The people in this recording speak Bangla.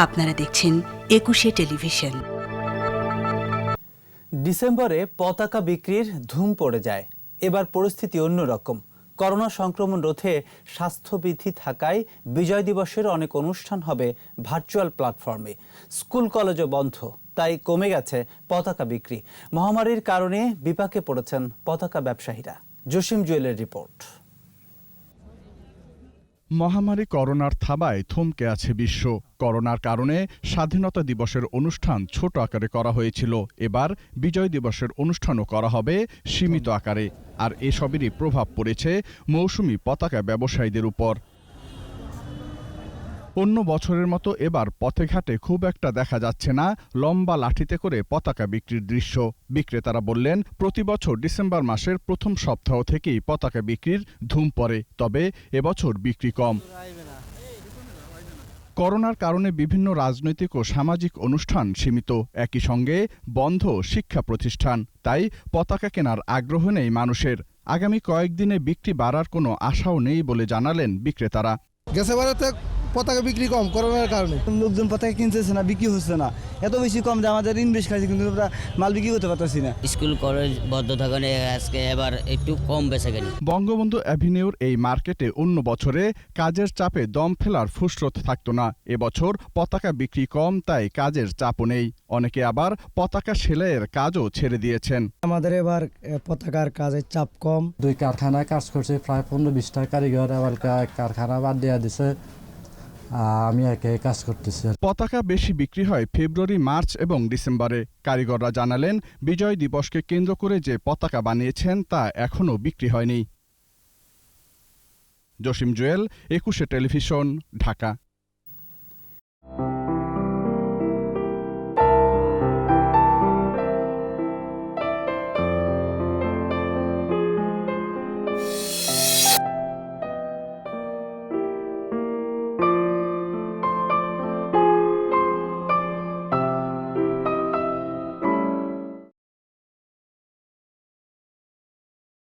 আপনারা দেখছেন ২১শে টেলিভিশন। ডিসেম্বরে পতাকা বিক্রির ধুম পড়ে যায়। এবার পরিস্থিতি অন্যরকম। করোনা সংক্রমণ রোধে স্বাস্থ্যবিধি থাকায় বিজয় দিবসের অনেক অনুষ্ঠান হবে ভার্চুয়াল প্ল্যাটফর্মে। স্কুল কলেজও বন্ধ, তাই কমে গেছে পতাকা বিক্রি। মহামারীর কারণে বিপাকে পড়েছেন পতাকা ব্যবসায়ীরা। জসিম জুয়েলের রিপোর্ট। মহামারী করোনার থাবায় থমকে আছে বিশ্ব। করোনার কারণে স্বাধীনতা দিবসের অনুষ্ঠান ছোট আকারে করা হয়েছিল। এবার বিজয় দিবসের অনুষ্ঠানও করা হবে সীমিত আকারে। আর এসবেরই প্রভাব পড়েছে মৌসুমি পতাকা ব্যবসায়ীদের উপর। অন্য বছরের মতো এবার পথে ঘাটে খুব একটা দেখা যাচ্ছে না লম্বা লাঠিতে করে পতাকা বিক্রির দৃশ্য। বিক্রেতারা বললেন, প্রতি বছর ডিসেম্বর মাসের প্রথম সপ্তাহ থেকেই পতাকা বিক্রির ধুম পড়ে, তবে এবছর বিক্রি কম। করোনার কারণে বিভিন্ন রাজনৈতিক ও সামাজিক অনুষ্ঠান সীমিত, একই সঙ্গে বন্ধ শিক্ষা প্রতিষ্ঠান। তাই পতাকা কেনার আগ্রহ নেই মানুষের। আগামী কয়েকদিনে বিক্রি বাড়ার কোনো আশাও নেই বলে জানালেন বিক্রেতারা। পতাকা বিক্রি কম করোনার কারণে লোকজন পতাকা কিনতেছে না, বিক্রি হচ্ছে না। এত বেশি কম যে আমাদের ইনভেস্ট খাইছে, কিন্তু আমরা মাল বিক্রি করতে পারতেছি না। স্কুল কলেজ বন্ধ থাকানে আজকে এবার একটু কম বেচাকেনি। বঙ্গবন্ধু অ্যাভিনিউর এই মার্কেটে অন্য বছরে কাজের চাপে দম ফেলার ফুসরত থাকতো না। এবছর পতাকা বিক্রি কম, তাই কাজের চাপও নেই। অনেকে আবার পতাকা সেলাইয়ের কাজও ছেড়ে দিয়েছেন। আমাদের এবার পতাকার কাজের চাপ কম। 2 কারখানায় কাজ করছে, প্রায় 15-20টা কারিগর আবার কারখানা বাদ দেওয়া দিছে। আমি একে কাজ করতেছি। পতাকা বেশি বিক্রি হয় ফেব্রুয়ারি, মার্চ এবং ডিসেম্বরে। কারিগররা জানালেন, বিজয় দিবসকে কেন্দ্র করে যে পতাকা বানিয়েছেন তা এখনও বিক্রি হয়নি। জসিম জুয়েল, ২১শে টেলিভিশন, ঢাকা।